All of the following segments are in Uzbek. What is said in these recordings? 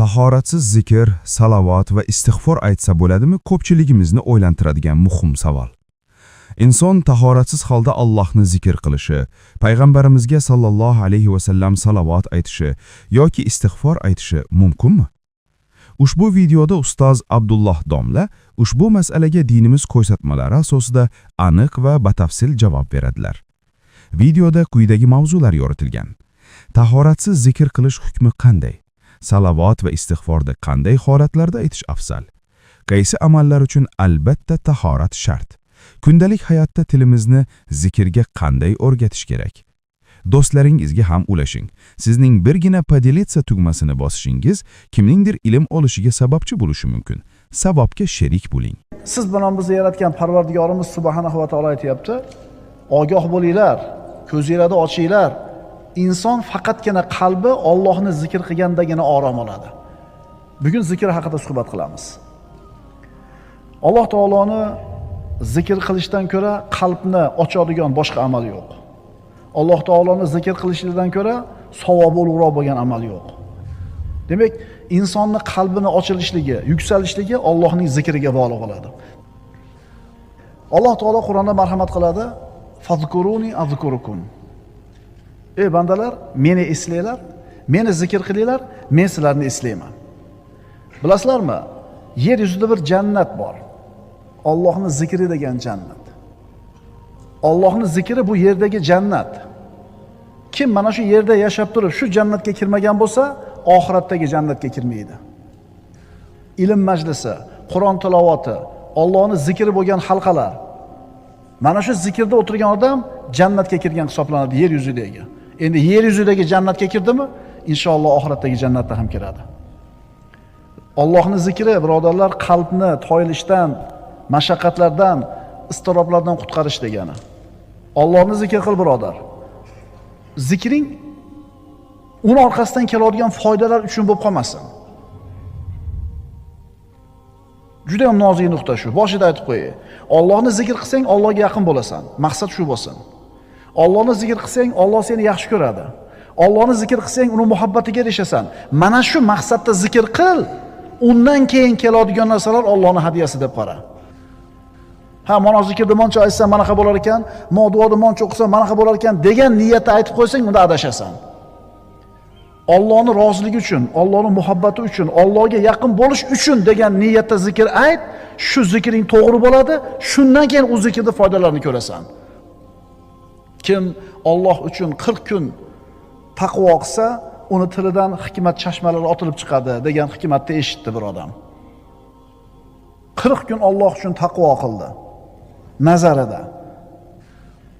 Tahoratsiz zikr, salovat va istig'for aytsa bo'ladimi? Ko'pchiligimizni o'ylantiradigan muhim savol. Inson tahoratsiz holda Allohni zikr qilishi, payg'ambarimizga sallallohu alayhi va sallam salovat aytishi yoki istig'for aytishi mumkinmi? Ushbu videoda ustoz Abdulloh domla ushbu masalaga dinimiz ko'rsatmalari asosida aniq va batafsil javob beradilar. Videoda quyidagi mavzular yoritilgan. Tahoratsiz zikr qilish hukmi qanday? Salovat va istig'forda qanday holatlarda aytish afzal? Qaysi amallar uchun albatta tahorat shart? Kundalik hayotda tilimizni zikrga qanday o'rgatish kerak? Do'stlaringizga ham ulashing. Sizning birgina podelitsa tugmasini bosishingiz kimningdir ilm olishiga sababchi bo'lishi mumkin. Savobga sherik bo'ling. Siz bilan bizni yaratgan Parvardigorimiz subhanahu va taolo aytayapti: "Ogoh bo'linglar, ko'zinglarni ochinglar. Inson faqatgina qalbi Allohni zikr qilgandagina orom oladi." Bugun zikr haqida suhbat qilamiz. Alloh taoloni zikr qilishdan ko'ra qalbni ochadigan boshqa amal yo'q. Alloh taoloni zikr qilishdan ko'ra savobi ulug'roq bo'lgan amal yo'q. Demak, insonning qalbini ochilishligi, yuksalishligi Allohning zikriga bog'liq bo'ladi. Alloh taolo Qur'onda marhamat qiladi: "Fazkuruni azkurukum." Ey bandalar, meni eslanglar, meni zikr qilinglar, men sizlarni eslayman. Bilasizlarmi? Yer yuzida bir jannat bor. Allohning zikri degan jannat. Allohning zikri bu yerdagi jannat. Kim mana shu yerda yashab turib shu jannatga kirmagan bo'lsa, oxiratdagi jannatga kirmaydi. Ilm majlisi, Qur'on tilovati, Allohning zikri bo'lgan halqalar. Mana shu zikrda o'tirgan odam jannatga kirgan hisoblanadi yer yuzidagi. Endi yer yuzidagi jannatga kirdimi, inshaalloh oxiratdagi jannatga ham kiradi. Allohning zikri, birodarlar, qalbni toyilishdan, mashaqqatlardan, iztiroblardan qutqarish degani. Allohni zikr qil, birodar. Zikring uni orqasidan keladigan foydalar uchun bo'lib qolmasin. Juda ham nozik nuqta shu. Boshida aytib qo'yay. Allohni zikr qilsang, Allohga yaqin bo'lasan. Maqsad shu bo'lsin. Allohni zikr qilsang, Alloh seni yaxshi ko'radi. Allohni zikr qilsang, uni muhabbatiga erishasan. Mana shu maqsadda zikr qil. Undan keyin keladigan narsalar Allohning hadiyasi deb qara. Ha, mana zikrni moncha aytsam mana qanday bo'lar ekan, duoni moncha o'qisam mana qanday bo'lar ekan degan niyatda aytib qo'ysang, unda adashasan. Allohning roziligi uchun, Allohning muhabbati uchun, Allohga yaqin bo'lish uchun degan niyatda zikr ayt, shu zikring to'g'ri bo'ladi, shundan keyin u zikrning foydalarini ko'rasan. Kim Alloh uchun 40 kun taqvo qilsa, uni tilidan hikmat chashmalari otilib chiqadi degan hikmatni eshitdi bir odam. 40 kun Alloh uchun taqvo qildi nazarida.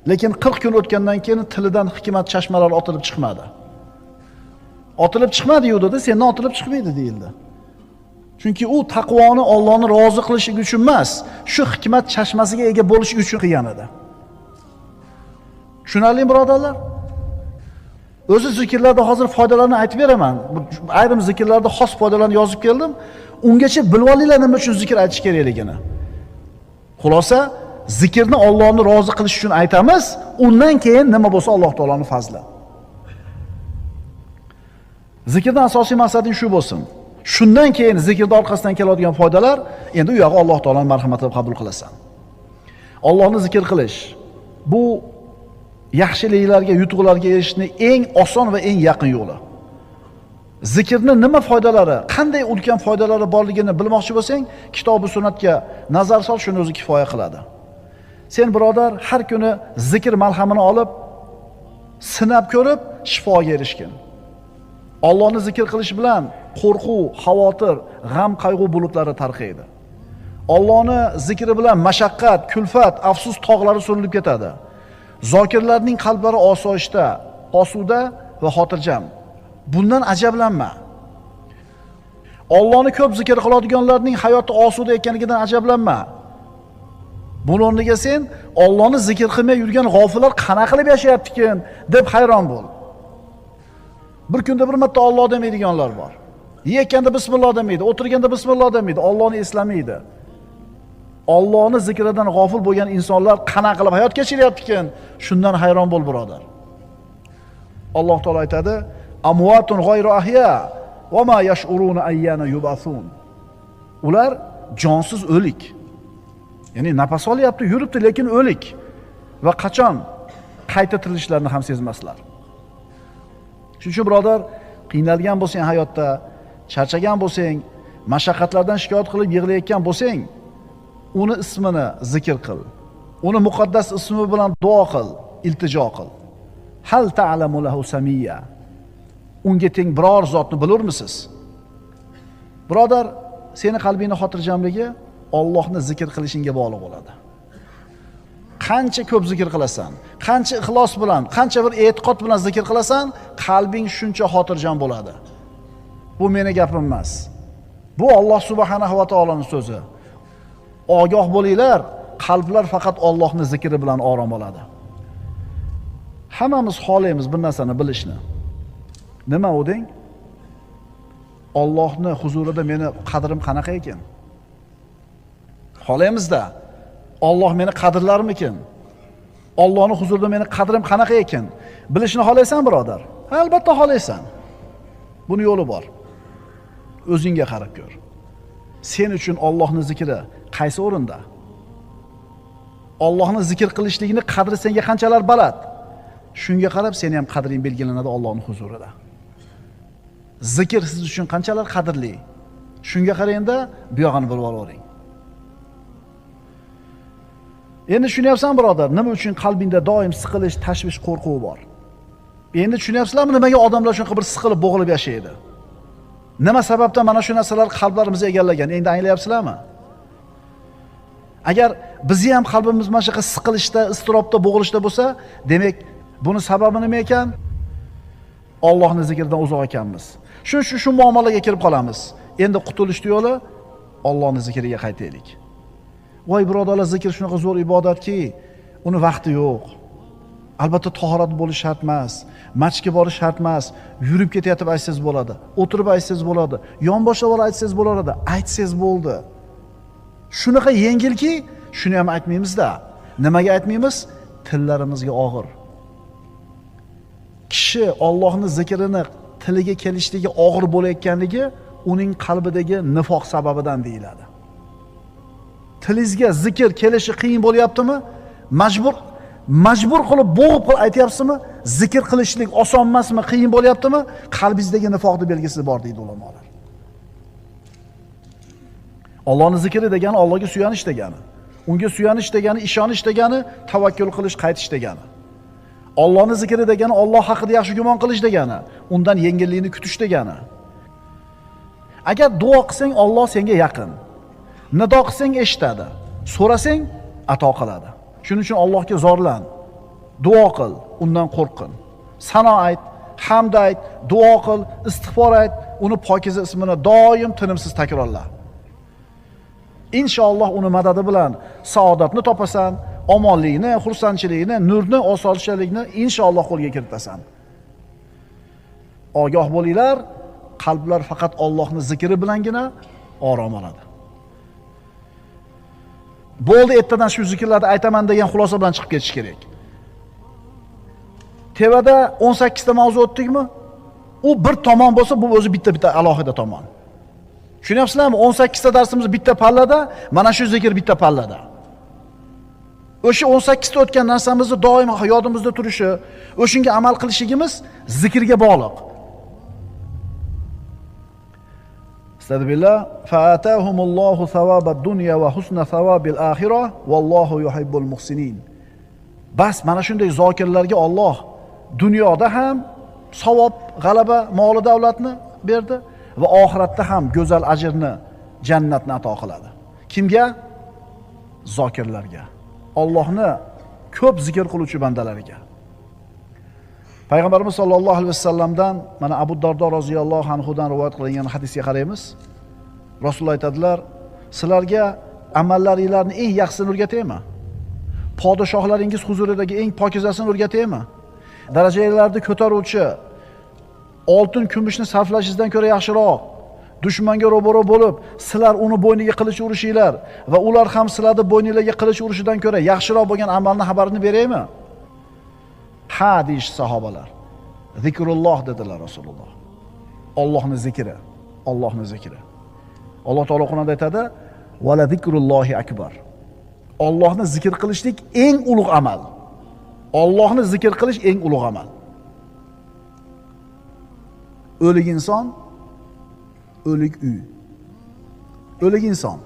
Lekin 40 kun o'tgandan keyin tilidan hikmat chashmalari otilib chiqmadi. Otilib chiqmadi-yu dedi, sendan otilib chiqmaydi deyildi. Chunki u taqvoni Allohni rozi qilishligi uchun emas, shu hikmat chashmasiga ega bo'lish uchun qilgan edi. Tushunarlimi, birodarlar? O'zi zikrlarda hozir foydalarini aytib beraman. Ayrim zikrlarda xos foydalarni yozib keldim. Ungacha bilib olinglar nima uchun zikr aytish kerakligini. Xulosa, zikrni Allohni rozi qilish uchun aytamiz, undan keyin nima bo'lsa Alloh taoloning fazli. Zikrning asosiy maqsadi shu bo'lsin. Shundan keyin zikrning orqasidan keladigan foydalar, endi u yog'i Alloh taoloning marhamati deb qabul qilasan. Allohni zikr qilish bu yaxshiliklarga, yutuqlarga erishishning eng oson va eng yaqin yo'li. Zikrning nima foydalari, qanday ulkan foydalari borligini bilmoqchi bo'lsang, kitob-u sunnatga nazar sol, shuni o'zi kifoya qiladi. Sen birodar har kuni zikr malhamini olib, sinab ko'rib, shifoga erishgin. Allohni zikr qilish bilan qo'rquv, xavotir, g'am, qayg'u bulutlari tarqaydi. Allohni zikri bilan mashaqqat, kulfat, afsus tog'lari surilib ketadi. Zokirlarning qalblari osoyishta, osuda va xotirjam. Bundan ajablanma. Allohni ko'p zikr qiladiganlarning hayoti osuda ekanligidan ajablanma. Buning o'rniga sen Allohni zikr qilmay yurgan g'ofillar qana qilib yashayapti-kin deb hayron bo'l. Bir kunda bir marta Alloh demaydiganlar bor. Yekkanda bismillah demaydi, o'tirganda bismillah demaydi, Allohni eslamaydi. Allohni zikridan g'ofil bo'lgan insonlar qana qilib hayot kechiryapti-kin, shundan hayron bo'l, birodar. Alloh taolo aytadi: "Amwatun g'ayru ahya." va ma yash'uruna ayyana yub'athun. Ular jonsiz o'lik. Ya'ni nafas olyapti, yuribdi, lekin o'lik. Va qachon qayta tirilishlarini ham sezmaslar. Shuning uchun birodar, qiynalgan bo'lsang hayotda, charchagan bo'lsang, mashaqqatlardan shikoyat qilib yig'layotgan bo'lsang, uni ismini zikr qil. Uni muqaddas ismi bilan duo qil, iltijo qil. Hal ta'lamu lahu samiyya. Unga teng biror zotni bilurmisiz? Birodar, seni qalbingning xotirjamligi Allohni zikr qilishingga bog'liq bo'ladi. Qancha ko'p zikr qilasan, qancha ixlos bilan, qancha bir e'tiqod bilan zikr qilasan, qalbing shuncha xotirjam bo'ladi. Bu meni gapim emas. Bu Alloh subhanahu va taoloning so'zi. Ogoh bo'linglar, qalblar faqat Allohning zikri bilan orom oladi. Hammamiz xohlaymiz bir narsani bilishni. Nima u deng? Allohning huzurida meni qadrim qanaqa ekan? Xohlaymiz-da. Alloh meni qadrlarmikin? Allohning huzurida meni qadrim qanaqa ekan? Bilishni xohlaysan, birodar? Albatta xohlaysan. Buni yo'li bor. O'zingga qarab ko'r. Sen uchun Allohning zikri qaysi o'rinda? Allohning zikr qilishligini qadri senga qanchalar baland? Shunga qarab seni ham qadring belgilanadi Allohning huzurida. Zikr siz uchun qanchalar qadrli? Shunga qarangda, bu yog'ini bilib olavering. Endi tushunyapsan, birodar, nima uchun qalbingda doim siqilish, tashvish, qo'rquv bor? Endi tushunyapsizlarmi, nimaga odamlar shunqa bir siqilib, bo'g'ilib yashaydi? Nima sababdan mana shu narsalar qalblarimizni egallagan? Endi anglayapsizlarmi? Agar bizni ham qalbimiz mana shunaqa siqilishda, istirobda, bo'g'ilishda bo'lsa, demak, buni sababi nima ekan? Allohning zikridan uzoq ekanmiz. Shu muomalaga kirib qolamiz. Endi qutulishning yo'li Allohning zikriga qaytaylik. Voy birodarlar, zikr shunaqa zo'r ibodatki, uni vaqti yo'q. Albatta tahorat bo'lish shart emas, masjidga borish shart emas, yurib ketayotib aytsangiz bo'ladi, o'tirib aytsangiz bo'ladi, yonboshlab olib aytsangiz bo'ladi, aytsangiz bo'ldi. Shunaqa yengilki, shuni ham aytmaymiz-da. Nimaga aytmaymiz? Tillarimizga og'ir. Kishi Allohning zikrini tiliga kelishligi og'ir bo'layotganligi uning qalbidagi nifoq sababidan deyiladi. Tilingizga zikr kelishi qiyin bo'lyaptimi? Majbur qilib bo'g'ib aytyapsizmi? Zikr qilishlik oson emasmi, qiyin bo'lyaptimi? Qalbingizdagi nifoqning belgisi bor deydi ulamolar. Allohning zikri degani Allohga suyanish degani. Unga suyanish degani, ishonish degani, tavakkul qilish, qaytish degani. Allohning zikri degani Alloh haqida yaxshi gumon qilish degani, undan yengillikni kutish degani. Agar duo qilsang, Alloh senga yaqin. Nido qilsang eshitadi. So'rasang ato qiladi. Shuning uchun Allohga zorlan. Duo qil, undan qo'rqin. Sano ayt, hamd ayt, duo qil, istig'for ayt, uni pokiza ismini doim tinimsiz takrorla. Inshaalloh uni madadi bilan saodatni topasan, omonlikni, xursandchilikni, nurni, osoyishtalikni inshaalloh qo'lga kiritasan. Ogoh bo'linglar, qalblar faqat Allohning zikri bilangina orom oladi. Bo'ldi, ertadan shu zikrlarni aytaman degan xulosa bilan chiqib ketish kerak. Tevada 18 ta mavzu o'tdikmi? U bir tomon bo'lsa, bu o'zi bitta alohida tomon. Tushunyapsizlarmi? 18 ta darsimiz bitta pallada, mana shu zikr bitta pallada. O'sha 18 ta o'tgan narsamizni doim yodimizda turishi, o'shunga amal qilishligimiz zikrga bog'liq. Astagfirullah. Fa'atahumullohu thawabad dunya va husna thawabil axirah vallohu yuhibbul muhsinin. Bas mana shunday zokirlarga Alloh dunyoda ham savob, g'alaba, mol davlatni berdi va oxiratda ham go'zal ajrni, jannatni ato qiladi. Kimga? Zokirlarga. Allohni ko'p zikr qiluvchi bandalariga. Payg'ambarimiz sollallohu alayhi vasallamdan mana Abu Dardo roziyallohu anhudan rivoyat qilingan hadisga qaraymiz. Rasululloh aytadilar, sizlarga amallaringizlarning eng yaxshisini o'rgataymi? Podshohlaringiz huzuridagi eng pokizasini o'rgataymi? Darajalarni ko'taruvchi, oltin, kumushni sarflashingizdan ko'ra yaxshiroq, dushmanga ro'baro bo'lib, sizlar uni bo'yniga qilich urishinglar va ular ham sizlarni bo'yningizga qilich urishidan ko'ra yaxshiroq bo'lgan amalni xabarini beraymi? Ha, deyish sahobalar. Zikrulloh dedilar Rasululloh. Allohning zikri, Allohning zikri. Alloh taolo Qur'onda aytadi: "Va la zikrullohi akbar." Allohni zikr qilishlik eng ulug' amal. Allohni zikr qilish eng ulug' amal. O'lik inson, o'lik uy. O'lik inson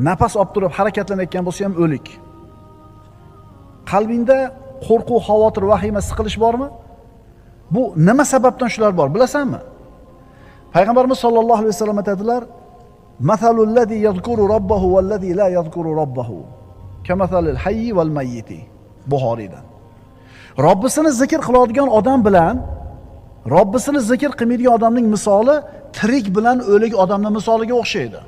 nafas olib turib harakatlanayotgan bo'lsa ham o'lik. Qalbingda qo'rquv, xavotir, vahima, siqilish bormi? Bu nima sababdan shular bor, bilasanmi? Payg'ambarimiz sollallohu alayhi vasallam aytadilar: "Masalul ladzi yazkuru robbahu val ladzi la yazkuru robbahu kamasalil hayyi val mayyiti." Buxoriydan. Robbisini zikr qiladigan odam bilan Robbisini zikr qilmaydigan odamning misoli tirik bilan o'lik odamning misoliga o'xshaydi.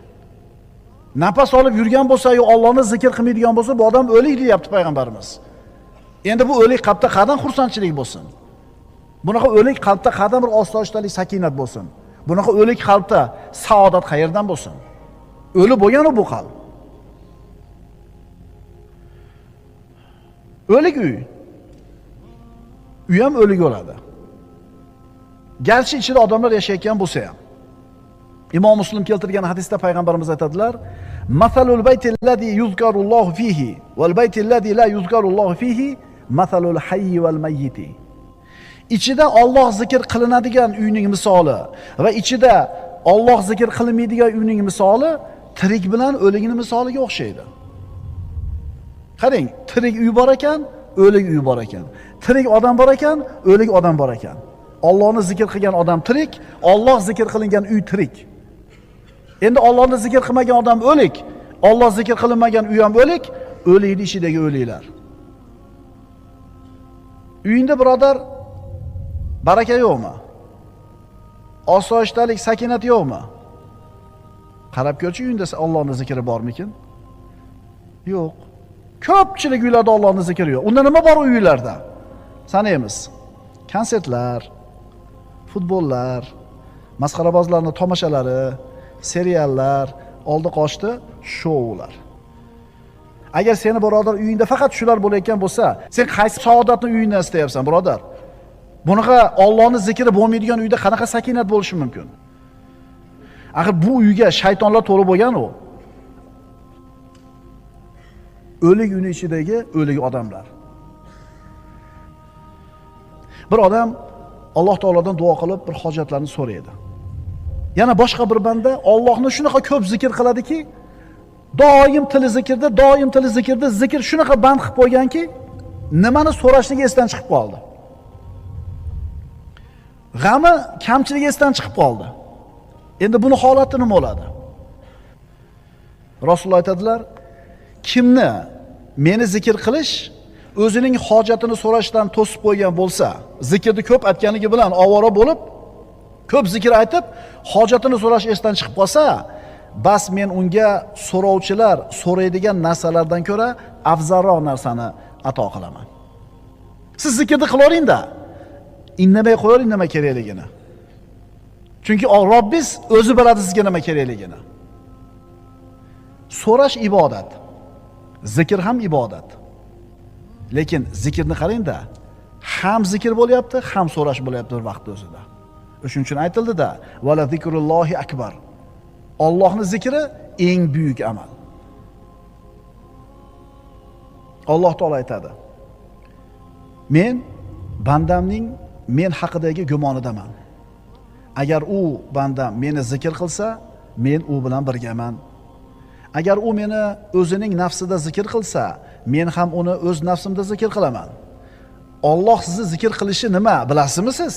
Nafas olib yurgan bo'lsa-yu Allohni zikr qilmaydigan bo'lsa, bu odam o'lik deyapti payg'ambarimiz. Endi bu o'lik qalbda qanday xursandchilik bo'lsin? Bunaqa o'lik qalbda qanday bir osoyishtalik, sakinat bo'lsin? Bunaqa o'lik qalbda saodat qayerdan bo'lsin? O'li bo'lgan-u bu qalb. O'lik uy. Uy ham o'lik bo'ladi. Garchi ichida odamlar yashayotgan bo'lsa ham. Imom Muslim keltirgan hadisda payg'ambarimiz aytadilar: "Masalul baytillazi yuzkarullohu fihi val baytillazi la yuzkarullohu fihi masalul hayyi val mayyiti." Ichida Alloh zikr qilinadigan uyning misoli va ichida Alloh zikr qilinmaydigan uyning misoli tirik bilan o'ligning misoliga o'xshaydi. Qarang, tirik uy bor ekan, o'lik uy bor ekan. Tirik odam bor ekan, o'lik odam bor ekan. Allohni zikr qilgan odam tirik, Alloh zikr qilingan uy tirik. Endi Allohni zikr qilmagan odam o'lik, Alloh zikr qilinmagan uy ham o'lik, o'likning ichidagi o'liklar. Uyingda birodar baraka yo'qmi? Osoyishtalik, sakinat yo'qmi? Qarab ko'rchi, uyingda Allohning zikri bormikin? Yo'q. Ko'pchilik uylarda Allohning zikri yo'q. Unda nima bor uylarda? Sanaymiz. Konsertlar, futbollar, masxarabozlarning tomoshalari, seriallar, oldi qochdi shoular. Agar seni birodar uyingda faqat shular bo'layotgan bo'lsa, sen qaysi saodatni uyingdan istayapsan, birodar? Bunaqa Allohning zikri bo'lmaydigan uyda qanaqa sakinat bo'lishi mumkin? Axir bu uyga shaytonlar to'lib bo'lgan-u. O'lik uyning ichidagi o'lik odamlar. Bir odam Alloh taolodan duo qilib bir hojatlarni so'raydi. Yana boshqa bir banda Allohni shunaqa ko'p zikr qiladiki, doim tili zikrda, zikr shunaqa band qilib qo'yganki, nimani so'rashligi esdan chiqib qoldi. G'ami, kamchiligi esdan chiqib qoldi. Endi buni holati nima bo'ladi? Rasululloh aytadilar: "Kimni meni zikr qilish o'zining hojatini so'rashdan to'sib qo'ygan bo'lsa, zikrni ko'p aytganligi bilan ovora bo'lib, ko'p zikr aytib, hojatini so'rash esdan chiqib qolsa, bas men unga so'rovchilar so'raydigan narsalardan ko'ra afzalroq narsani ato qilaman." Siz zikrni qilavering-da, indamay qo'ying nima kerakligini. Chunki Robbingiz o'zi biladi sizga nima kerakligini. So'rash ibodat. Zikr ham ibodat. Lekin zikrni qarang-da, ham zikr bo'lyapti, ham so'rash bo'lyapti bir vaqt o'zida. Shuning uchun aytildi-da, "Va la zikrullohi akbar." Allohning zikri eng buyuk amal. Alloh taolo aytadi: "Men bandamning men haqidagi gumonidaman. Agar u bandam meni zikr qilsa, men u bilan birgaman. Agar u meni o'zining nafsida zikr qilsa, men ham uni o'z nafsimda zikr qilaman." Alloh sizni zikr qilishi nima, bilasizmi siz?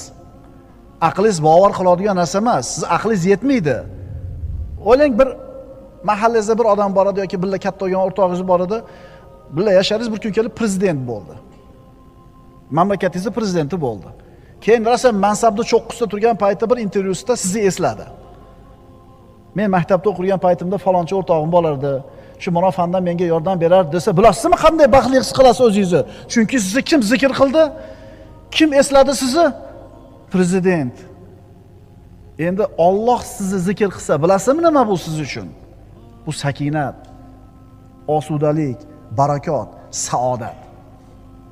Aqlingiz bavar qiladigan narsa emas. Siz aqlingiz yetmaydi. O'ylang, bir mahallangizda bir odam bor edi yoki billa katta bo'lgan o'rtog'ingiz bor edi. Billa yasharingiz, bir kun kelib prezident bo'ldi. Mamlakatingizning prezidenti bo'ldi. Keyin rosa mansabda cho'qqisida turgan paytda bir intervyusida sizni esladi. Men maktabda o'qigan paytimda falonchi o'rtog'im bo'lardi. Shu mana fandan menga yordam berardi desa, bilasizmi qanday baxtli his qilasiz o'zingizni? Chunki sizni kim zikr qildi? Kim esladi sizni? Prezident. Endi Alloh sizni zikr qilsa, bilasizmi nima bu siz uchun? Bu sakinat, osudalik, barakot, saodat.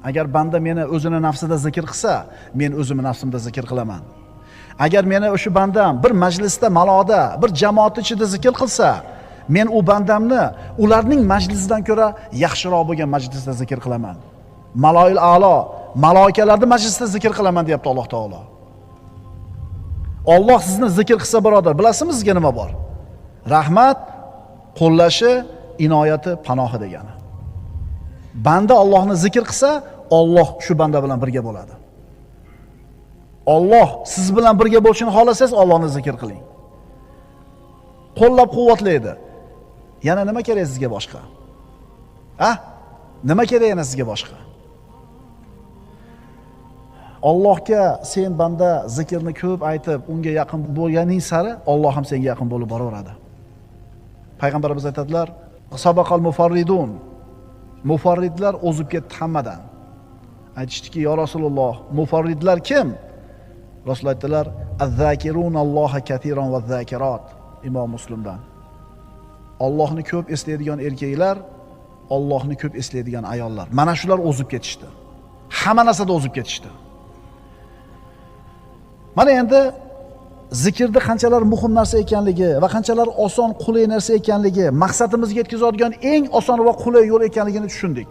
Agar banda meni o'zini nafsida zikr qilsa, men o'zimni nafsimda zikr qilaman. Agar meni o'sha bandam bir majlisda, maloda, bir jamoat ichida zikr qilsa, men u bandamni ularning majlisidan ko'ra yaxshiroq bo'lgan majlisda zikr qilaman. Maloil a'lo, maloikalarning majlisida zikr qilaman deyapti Alloh taolo. Alloh sizni zikr qilsa birodar, bilasizmi sizga nima bor? Rahmat, qo'llashi, inoyati, panohi degani. Banda Allohni zikr qilsa, Alloh shu banda bilan birga bo'ladi. Alloh siz bilan birga bo'lishini xohlasangiz, Allohni zikr qiling. Qo'llab-quvvatlaydi. Yana nima kerak sizga boshqa? Nima kerak yana sizga boshqa? Allohga sen banda zikrni ko'p aytib, unga yaqin bo'lganing sari Alloh ham senga yaqin bo'lib boraveradi. Payg'ambarimiz aytadilar: "Sabaqal mufarridun." Mufarridlar o'zib ketdi hammadan. Aytishdiki: "Ya Rasululloh, mufarridlar kim?" Rasululloh aytdilar: "Az-zakirunalloha katiran va zakirat." Imom Muslimdan. Allohni ko'p eslaydigan erkaklar, Allohni ko'p eslaydigan ayollar. Mana shular o'zib ketishdi. Hamma narsada o'zib ketishdi. Mana endi zikrda qanchalar muhim narsa ekanligi va qanchalar oson, qulay narsa ekanligi, maqsadimizga yetkazadigan eng oson va qulay yo'l ekanligini tushundik.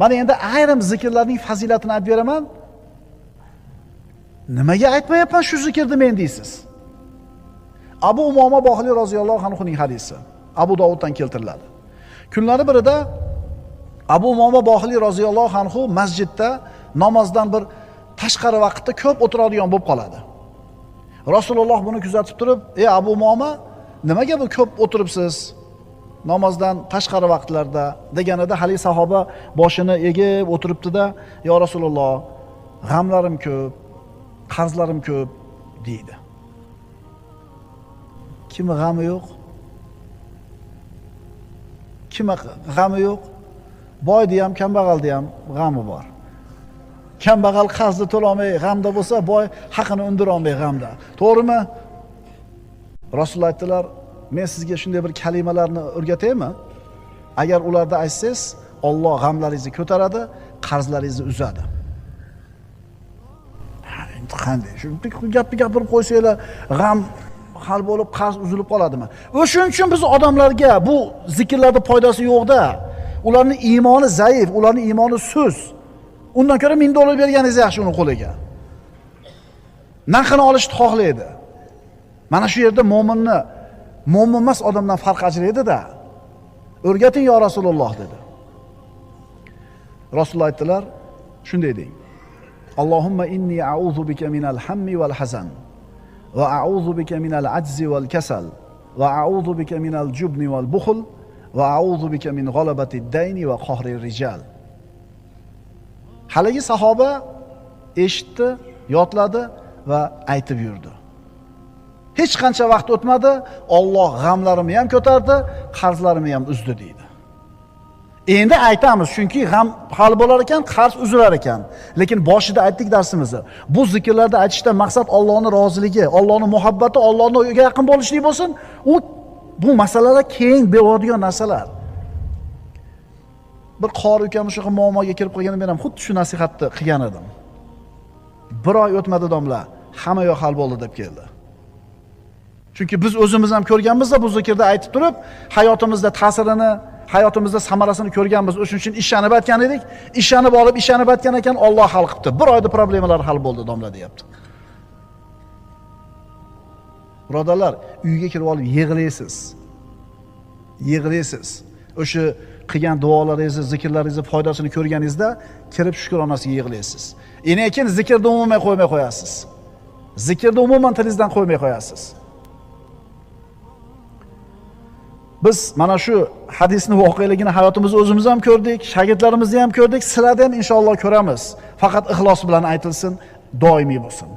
Mana endi ayrim zikrlarning fazilatini aytib beraman. Nimaga aytmayapman shu zikrni men deysiz? Abu Umoma Bohiliy roziyallohu anhuning hadisi. Abu Dovuddan keltiriladi. Kunlari birida Abu Umoma Bohiliy roziyallohu anhu masjidda namozdan bir tashqari vaqtda ko'p o'tiradigan bo'lib qoladi. Rasululloh buni kuzatib turib: "Ey Abu Umoma, nimaga bu ko'p o'tiribsiz namozdan tashqari vaqtlarda?" deganida hali sahoba boshini egib o'tiribdi-da: "Ya Rasululloh, g'amlarim ko'p, qarzlarim ko'p" deydi. Kimi g'ami yo'q? Kimi g'ami yo'q? Boyda ham, kambag'alda ham g'ami bor. Kambag'al qarzni to'lamay g'amda bo'lsa, boy haqini undira olmay g'amda. To'g'rimi? Rasululloh aytdilar: "Men sizga shunday bir kalimalarni o'rgataymi? Agar ularda aytsangiz, Alloh g'amlaringizni ko'taradi, qarzlaringizni uzadi." Endi qanday? Shu gapni gapirib qo'ysanglar, g'am hal bo'lib, qarz uzilib qoladimi? O'shuning uchun biz odamlarga bu zikrlarda foydasi yo'q-da. Ularning iymoni zaif, ularning iymoni sust. Undan ko'ra $1000 berganingiz yaxshi uni qo'liga. Narxini olishni xohlaydi. Mana shu yerda mo'minni mo'min emas odamdan farq ajraydi-da. O'rgating yo Rasululloh dedi. Rasululloh aytdilar, shunday deng: "Allohumma inni a'udhu bika minal hammi wal hazan va a'udhu bika minal ajzi wal kasal va a'udhu bika minal jubni wal bukhl va a'udhu bika min ghalabati ad-dayni va qahri ar-rijal." Haligi sahoba eshitdi, yodladi va aytib yurdi. Hech qancha vaqt o'tmadi, Alloh g'amlarimni ham ko'tardi, qarzlarimni ham uzdi deydi. Endi aytamiz, chunki g'am hal bo'lar ekan, qarz uzilar ekan. Lekin boshida aytdik darsimizni. Bu zikrlarda aytishdan maqsad Allohning roziligi, Allohning muhabbati, Allohning yaqin bo'lishlik bo'lsin. Bu masalalar keng beradigan narsalar. Bir qori ukam shu muammoga kirib qolganda men ham xuddi shu nasihatni qilgan edim. Bir oy o'tmadi domla, hamma yo'q hal bo'ldi deb keldi. Chunki biz o'zimiz ham ko'rganmiz-da bu zikrda aytib turib, hayotimizda ta'sirini, hayotimizda samarasini ko'rganmiz. O'shuning uchun ishlanib aytgan edik. Ishlanib olib, ishlanib aytgan ekan, Alloh hal qilibdi. Bir oyda problemalar hal bo'ldi domla deyapti. Birodarlar, uyga kirib olib yig'laysiz. Yig'laysiz. O'sha qilgan duolaringizni, zikrlaringizni foydasini ko'rganingizda kirib shukronasiga yig'laysiz. Lekin zikrni umuman qo'ymay qo'yasiz. Zikrni umuman tilingizdan qo'ymay qo'yasiz. Biz mana shu hadisni voqeligini hayotimizda o'zimiz ham ko'rdik, shogirdlarimizni ham ko'rdik, sizlarni ham inshaalloh ko'ramiz. Faqat ixlos bilan aytilsin, doimiy bo'lsin.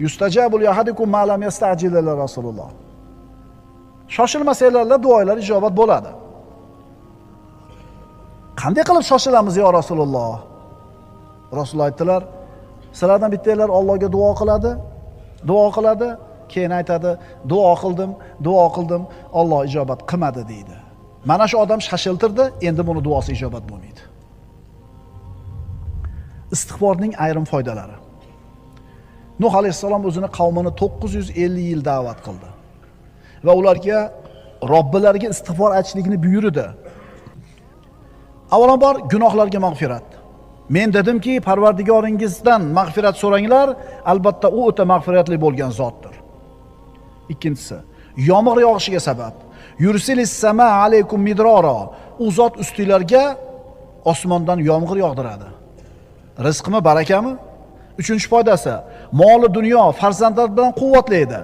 Yustajabu li ahadikum ma lam yasta'jil ila Rasululloh. Shoshilmasanglar duolar ijobat bo'ladi. Qanday qilib shoshilamiz yo Rasululloh? Rasululloh aytdilar, sizlardan bittanglar Allohga duo qiladi, keyin aytadi, duo qildim, Alloh ijobat qilmadi deydi. Mana shu odam shashiltirdi, endi buni duosi ijobat bo'lmaydi. Istig'forning ayrim foydalari. Nuh alayhissalom o'zini qavmini 950 yil da'vat qildi. Va ularga Robbilariga istig'for aytishlikni buyurdi. Avvalambor gunohlarga mag'firat. Men dedimki, Parvardigoringizdan mag'firat so'ranglar, albatta u o'ta mag'firatli bo'lgan zotdir. Ikkinchisi, yomg'ir yog'ishiga sabab. Yursilis sama alaykum midrora. U zot ustinglarga osmondan yomg'ir yog'diradi. Rizqmi, barakami? Uchinchi foydasi, moli dunyo, farzandlar bilan quvvatlaydi.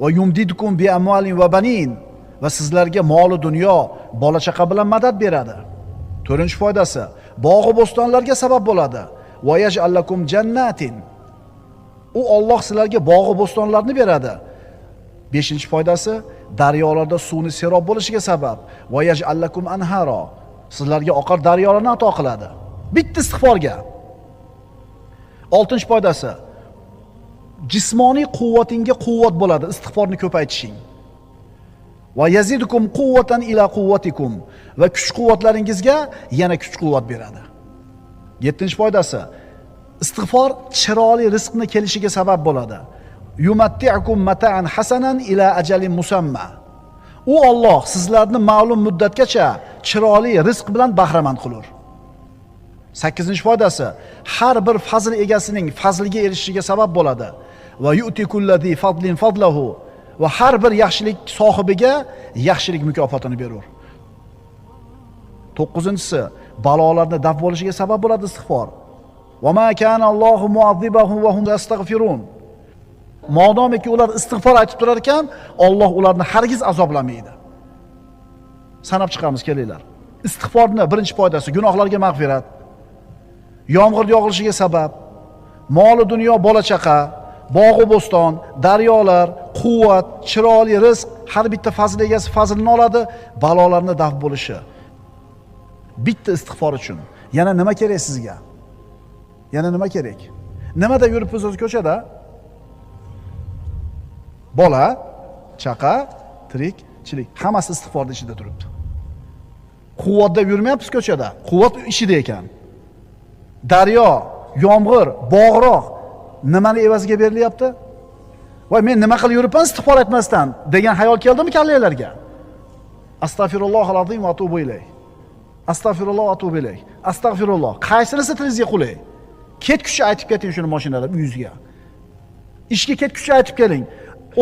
Va yumdidukum bi amwalin va banin. Va sizlarga moli dunyo, bola chaqa bilan madad beradi. To'rtinchi foydasi, bog'i bo'stonlarga sabab bo'ladi. Va yaj'alakum jannatin. U Alloh sizlarga bog'i bo'stonlarni beradi. Beshinchi foydasi, daryolarda suvni serob bo'lishiga sabab. Va yaj'alakum anhara. Sizlarga oqar daryolarni ato qiladi. Bitta istig'forga. Oltinchi foydasi, jismoniy quvvatingga quvvat bo'ladi istig'forni ko'paytishing. Va yazidukum quvvatan ila quvvatikum. Va kuch-quvvatlaringizga yana kuch-quvvat beradi. 7-foydasi, istig'for chiroyli rizqni kelishiga sabab bo'ladi. Yumatti'ukum mata'an hasanan ila ajalin musamma. U Alloh sizlarni ma'lum muddatgacha chiroyli rizq bilan bahramand qilur. 8-foydasi, har bir fazl egasining fazliga erishishiga sabab bo'ladi. Va yu'ti kulladhi fadlin fadlahu. Va har bir yaxshilik sohibiga yaxshilik mukofotini berur. 9-si, balolarni daf bo'lishiga sabab bo'ladi istig'for. Va ma kana Allohu mu'azzibahum va hum yastaghfirun. Modomiki ular istig'for aytib turar ekan, Alloh ularni hargiz azoblamaydi. Sanab chiqamiz, kelinglar. Istig'forning birinchi foydasi gunohlarga mag'firat. Yomg'ir yog'ilishiga sabab, moli dunyo, bola chaqa, bog'i bo'ston, daryolar, quvvat, chiroyli rizq, har bitta fazl egasi fazlini oladi, balolarni daf bo'lishi. Bitta istig'for uchun. Yana nima kerak sizga? Yana nima kerak? Nimada yuribsiz o'z ko'chada? Bola, chaqa, tirikchilik, hammasi istig'forning ichida turibdi. Quvvatda yurmayapsiz ko'chada. Quvvat ishida ekan. Daryo, yomg'ir, bog'roq nimani evaziga berilyapti? Voy, men nima qilib yuribman istig'for etmasdan degan hayol keldimi kallanglarga? Astagfirullohal azim va atubu ilayh. Astagfirulloh va atubu ilayh. Astagfirulloh. Qaysinisi tilingizga qulay? Ketkuchi aytib keting shuni mashinada uyingizga. Ishga ketkuchi aytib keling.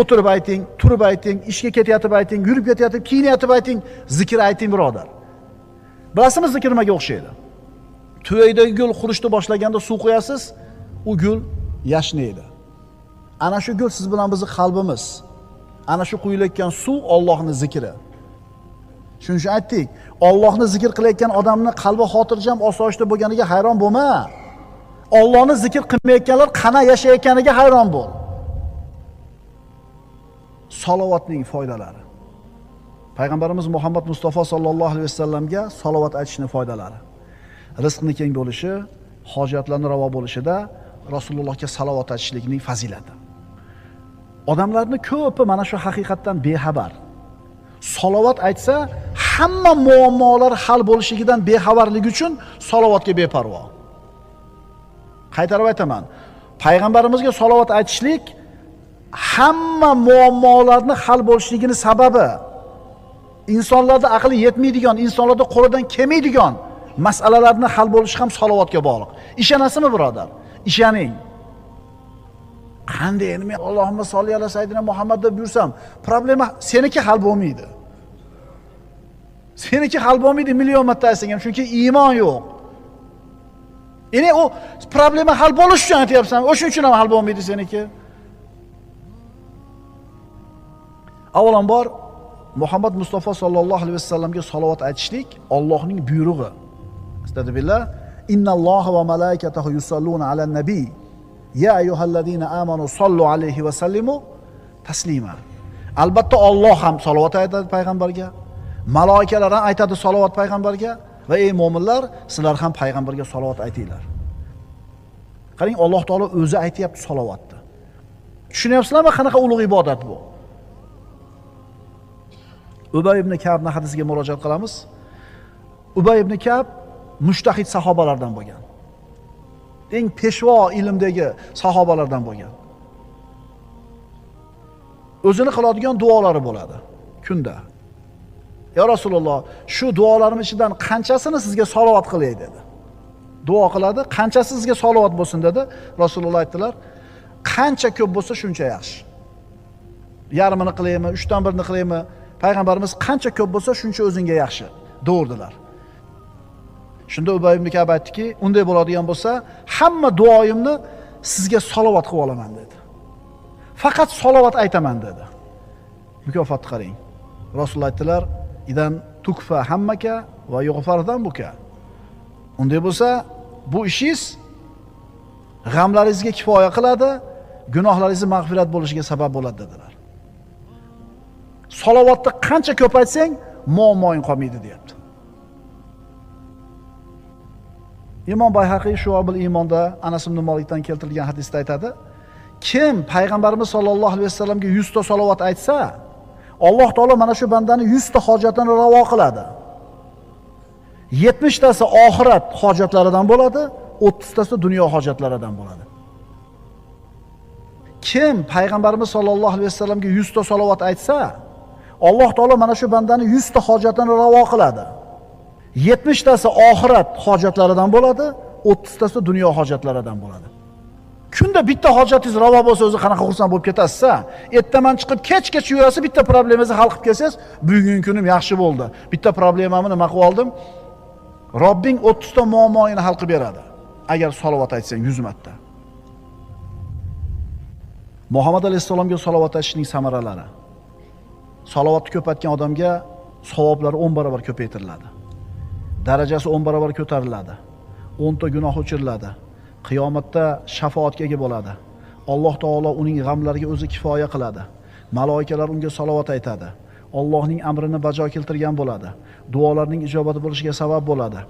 O'tirib ayting, turib ayting, ishga ketayotib ayting, yurib ketayotib, kiyinayotib ayting, zikr ayting birodar. Bilasizmi zikr nimaga o'xshaydi? To'ydagi gul qurishni boshlaganda suv qo'yasiz, u gul yashnaydi. Ana shu gul siz bilan bizning qalbimiz. Ana shu quyilayotgan suv Allohning zikri. Shuning uchun aytdik, Allohni zikr qilayotgan odamning qalbi xotirjam, osoyishta bo'lganiga hayron bo'lma. Allohni zikr qilmayotganlar qana yashayotganiga hayron bo'l. Salovatning foydalari. Payg'ambarimiz Muhammad Mustafa sallallohu alayhi vasallamga salovat aytishning foydalari. Rizqni keng bo'lishi, hojatlarni ravo bo'lishida Rasulullohga salovat aytishlikning fazilati. Odamlarning ko'pi mana shu haqiqatdan bexabar. Salovat aytsa, hamma muammolar hal bo'lishligidan bexabarligi uchun salovatga beparvo. Qaytarib aytaman. Payg'ambarimizga salovat aytishlik hamma muammolarni hal bo'lishligini sababi. Insonlarda aqli yetmaydigan, insonlarda qo'lidan kelmaydigan masalalarni hal bo'lishi ham salovatga bog'liq. Ishonasizmi, birodar? Ishoning. Qanday endi men Allohumma solli ala sayyidina Muhammad deb yursam, problema seniki hal bo'lmaydi. Seniki hal bo'lmaydi million marta aytsang ham, chunki iymon yo'q. Endi u problema hal bo'lish uchun aytyapsan, o'sha uchun ham hal bo'lmaydi seniki. Avvalambor Muhammad Mustafa sallallohu alayhi vasallamga salovat aytishlik Allohning buyrug'i. Astagfirullah. Innalloha va malaikatahu yusalluna alan nabiy. Ya ayyuhallazina amanu sallu alayhi va sallimu taslima. Albatta Alloh ham salovat aytadi payg'ambarga, malaikalar ham aytadi salovat payg'ambarga va ey mu'minlar, sizlar ham payg'ambarga salovat aytinglar. Qarang, Alloh taolo o'zi aytayapti salovatni. Tushunyapsizlarmi qanaqa ulug' ibodat bu? Ubay ibn Ka'bning hadisiga murojaat qilamiz. Ubay ibn Ka'b mushtahid sahobalardan bo'lgan. Eng peshvo ilmdagi sahobalardan bo'lgan. o'zini qiladigan duolari bo'ladi kunda. Ya Rasululloh, shu duolarim ichidan qanchasini sizga salovat qilay dedi. Duo qiladi, qanchasi sizga salovat bo'lsin dedi. Rasululloh aytdilar, qancha ko'p bo'lsa shuncha yaxshi. Yarmini qilaymi, 3dan 1ni qilaymi? Payg'ambarimiz qancha ko'p bo'lsa shuncha o'zingga yaxshi deurdilar. Shunda Ubay ibn Ka'b aytdiki, unday bo'ladigan bo'lsa, hamma duoyimni sizga salovat qilib olaman dedi. Faqat salovat aytaman dedi. Mukofotni qarang. Rasululloh aytdilar, idan tukfa hammaka va yughfardan buka. Unday bo'lsa, bu ishingiz g'amlaringizga kifoya qiladi, gunohlaringizni mag'firat bo'lishiga sabab bo'ladi dedilar. Salovatni qancha ko'paytsang, muammoing qolmaydi deyapti. Imom Bayhaqiy Shu'abul Iymonda Anas ibn Malikdan keltirilgan hadisda aytadi, kim payg'ambarimiz sollallohu alayhi vasallamga 100 ta salovat aytsa, Alloh taolo mana shu bandani 100 ta hojatini ravo qiladi. 70 tasi oxirat hojatlaridan bo'ladi, 30 tasi dunyo hojatlaridan bo'ladi. Kim payg'ambarimiz sollallohu alayhi vasallamga 100 ta salovat aytsa, Alloh taolo mana shu bandani 100 ta hojatini ravo qiladi. 70 tasi oxirat hojatlaridan bo'ladi, 30 tasi dunyo hojatlaridan bo'ladi. Kunda bitta hojatingiz ravo bo'lsa, o'zi qanaqa xursand bo'lib ketasiz-a? Ertaman chiqib kech-kech yurasiz, bitta problemangizni hal qilib kelsangiz, bugungi kunim yaxshi bo'ldi. Bitta problemamni nima qilib oldim? Robbing 30 ta muammoini hal qilib beradi. Agar salovat aytsang 100 marta. Muhammad alayhisalomga salovat aytishning samaralari. Salovatni ko'paytgan odamga savoblari 10 barobar ko'paytiriladi. Darajasi 10 barobar ko'tariladi. 10 ta gunoh o'chiriladi. Qiyomatda shafoatga ega bo'ladi. Alloh taolo uning g'amlariga o'zi kifoya qiladi. Maloikalar unga salovat aytadi. Allohning amrini bajo keltirgan bo'ladi. Duolarning ijobati bo'lishiga sabab bo'ladi.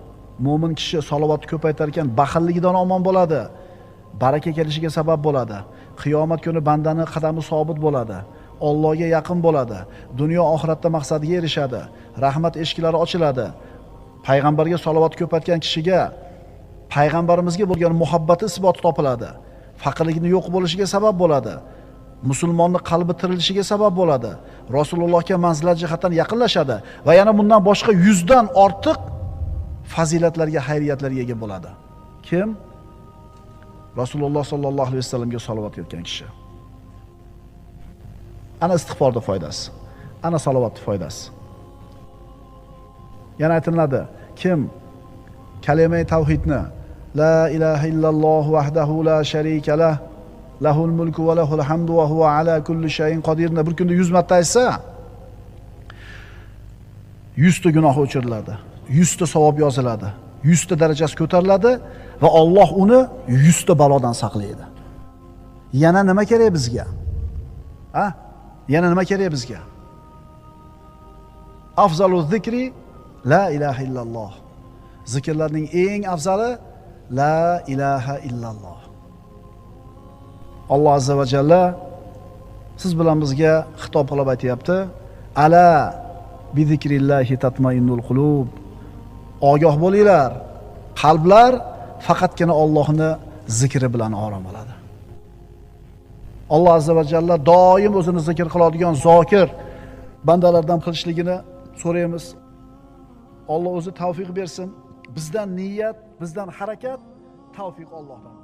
Mo'min kishi salovatni ko'paytar ekan, baxilligidan omon bo'ladi. Baraka kelishiga sabab bo'ladi. Qiyomat kuni bandani qadami sobit bo'ladi. Allohga yaqin bo'ladi. Dunyo oxiratda maqsadiga erishadi. Rahmat eshiklari ochiladi. Payg'ambarga salovat ko'paytgan kishiga payg'ambarimizga bo'lgan muhabbati isboti topiladi. Faqirlikni yo'q bo'lishiga sabab bo'ladi. Musulmonning qalbi tirilishiga sabab bo'ladi. Rasulullohga manzilat jihatdan yaqinlashadi va yana bundan boshqa 100 dan ortiq fazilatlarga, xayriyatlarga ega bo'ladi. Kim? Rasululloh sollallohu alayhi vasallamga salovat aytgan kishi. Ana istig'forning foydasi. Ana salovatning foydasi. Yana aytiladi, kim kalima tavhidni la ilaha illalloh vahdahu la sharika lah lahul mulku va lahul hamdu va huva ala kulli shay'in qodirni bir kunda 100 marta aytsa, 100 ta gunoh o'chiriladi, 100 ta savob yoziladi, 100 ta darajasi ko'tariladi va Alloh uni 100 ta balodan saqlaydi. Yana nima kerak bizga? Ha? Yana nima kerak bizga? Afzalu zikri la ilaha illalloh. Zikrlarning eng afzali la ilaha illalloh. Alloh azza va jalla siz bilan bizga xitob qilib aytayapti. Ala bi zikrillahi tatmainnul qulub. Ogoh bo'linglar, qalblar faqatgina Allohning zikri bilan orom oladi. Alloh azza va jalla doim o'zini zikr qiladigan zokir bandalardan qilishligini so'raymiz. Alloh o'zi tavfiq bersin. Bizdan niyat, bizdan harakat, tavfiq Allohdan.